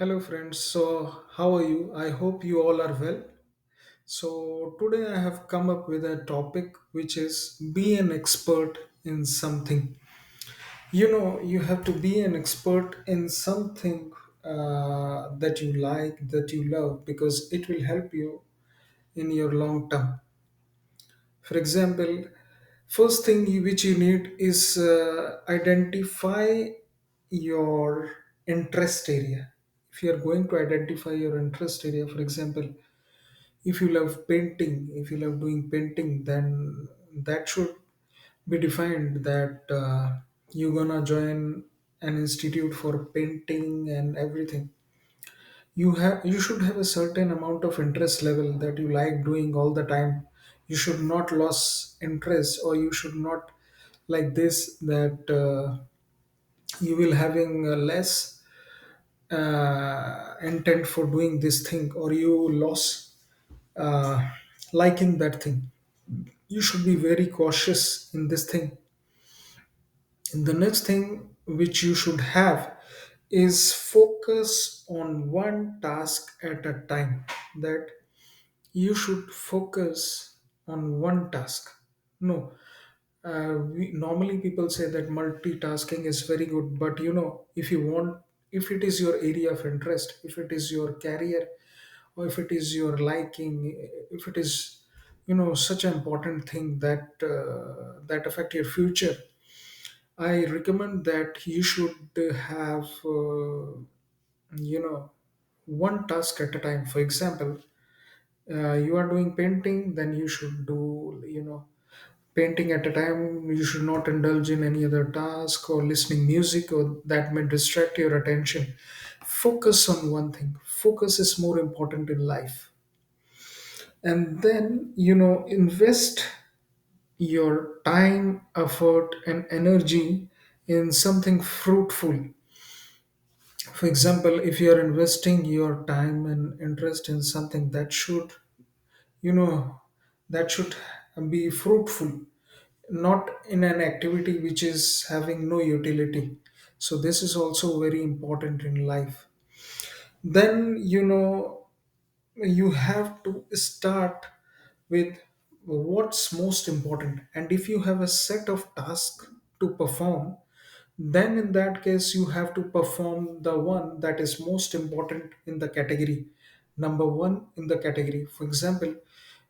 Hello, friends. So, how are you? I hope you all are well. So, today I have come up with a topic which is be an expert in something. You have to be an expert in something that you like, that you love, because it will help you in your long term. For example, first thing which you need is identify your interest area. If you are going to identify your interest area, for example, if you love painting, if you love doing painting, then that should be defined that you're gonna join an institute for painting and everything. You should have a certain amount of interest level that you like doing all the time. You should not lose interest, or you should not like this that you will having less intent for doing this thing, or you lost uh, liking that thing. You should be very cautious in this thing. And the next thing which you should have is focus on one task at a time. That you should focus on one task. No, normally people say that multitasking is very good, but if you want, if it is your area of interest, if it is your career, or if it is your liking, if it is such an important thing that that affect your future, I recommend that you should have you know one task at a time. For example, you are doing painting, then you should do painting at a time. You should not indulge in any other task or listening music or that may distract your attention. Focus on one thing. Focus is more important in life. And then invest your time, effort, and energy in something fruitful. For example, if you are investing your time and interest in something that should you know that should be fruitful, not in an activity which is having no utility. So this is also very important in life. Then you have to start with what's most important, and if you have a set of tasks to perform, then in that case you have to perform the one that is most important in the category, number one in the category. For example,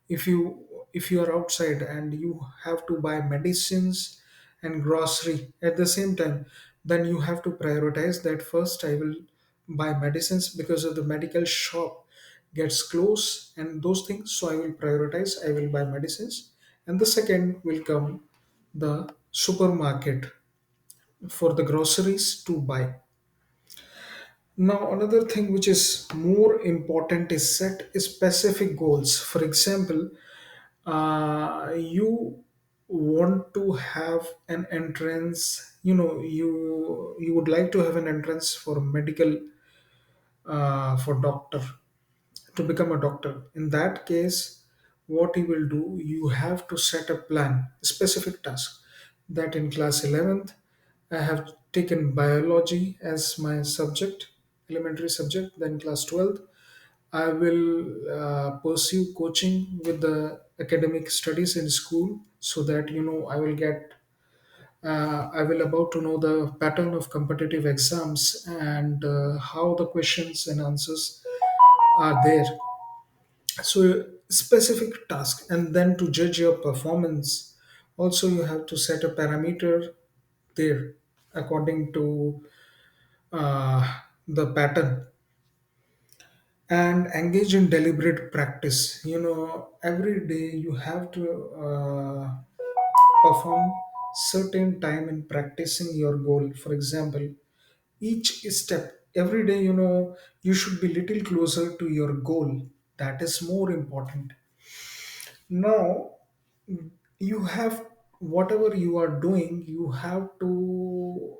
if you are outside and you have to buy medicines and grocery at the same time, then you have to prioritize that first I will buy medicines because of the medical shop gets close and those things, so I will prioritize, I will buy medicines, and the second will come the supermarket for the groceries to buy. Now, another thing which is more important is set specific goals. For example, you want to have an entrance. You would like to have an entrance for medical, for doctor, to become a doctor. In that case, what you will do, you have to set a plan, a specific task. That in class 11th, I have taken biology as my subject, elementary subject. Then class 12th, I will pursue coaching with the academic studies in school, so that I will get. I will about to know the pattern of competitive exams and how the questions and answers are there. So specific task, and then to judge your performance, also you have to set a parameter there according to the pattern, and engage in deliberate practice. Every day you have to perform certain time in practicing your goal. For example, each step every day, you should be little closer to your goal. That is more important. Now, you have, whatever you are doing, you have to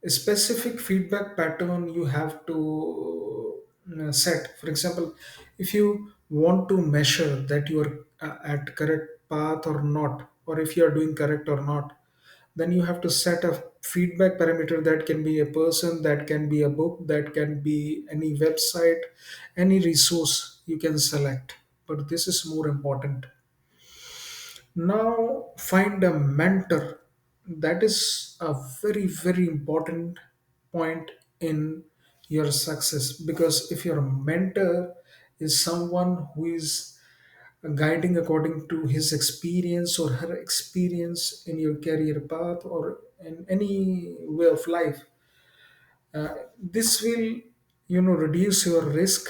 a specific feedback pattern you have to set. For example, if you want to measure that you are at correct path or not, or if you are doing correct or not, Then you have to set a feedback parameter, that can be a person, that can be a book, that can be any website, any resource you can select. But this is more important. Now find a mentor. That is a very, very important point in your success, because if your mentor is someone who is guiding according to his experience or her experience in your career path or in any way of life, this will reduce your risk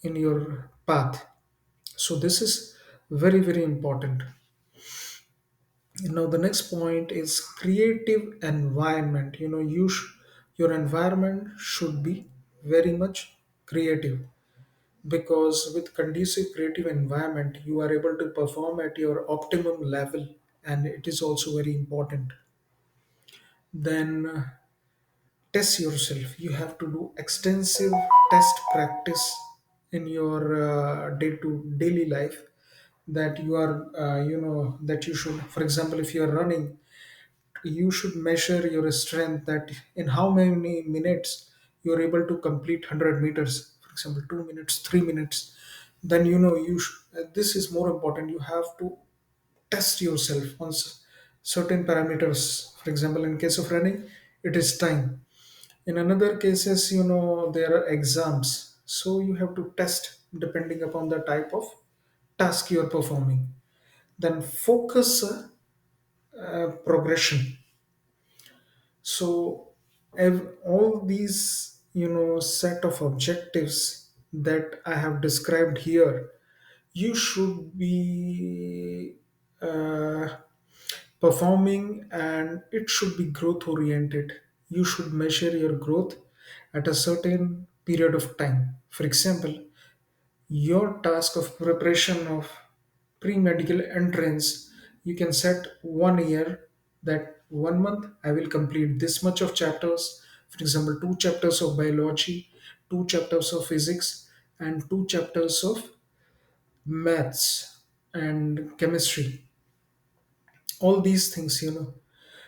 in your path. So this is very, very important. Now the next point is creative environment. Your environment should be very much creative, because with conducive creative environment you are able to perform at your optimum level, and it is also very important. Then test yourself. You have to do extensive test practice in your day to daily life, that you are that you should, for example, if you are running, you should measure your strength, that in how many minutes you are able to complete 100 meters, for example 2 minutes, 3 minutes. Then this is more important. You have to test yourself on certain parameters. For example, in case of running, it is time. In another cases, there are exams, so you have to test depending upon the type of task you are performing. Then focus progression. So all these set of objectives that I have described here, you should be performing, and it should be growth oriented. You should measure your growth at a certain period of time. For example, your task of preparation of pre-medical entrance, you can set 1 year, that 1 month I will complete this much of chapters. For example, 2 chapters of biology, 2 chapters of physics, and 2 chapters of maths and chemistry. All these things,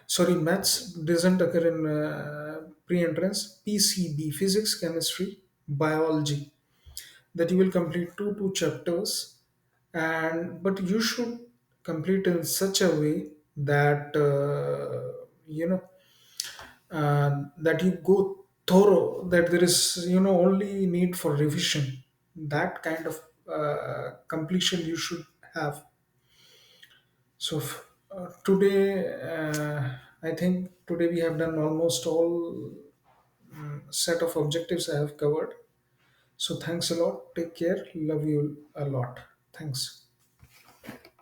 sorry, maths doesn't occur in pre-entrance. PCB, physics, chemistry, biology, that you will complete two chapters. And but you should complete in such a way that that you go thorough, that there is only need for revision. That kind of completion you should have. So today, I think today we have done almost all set of objectives I have covered. So thanks a lot. Take care. Love you a lot. Thanks.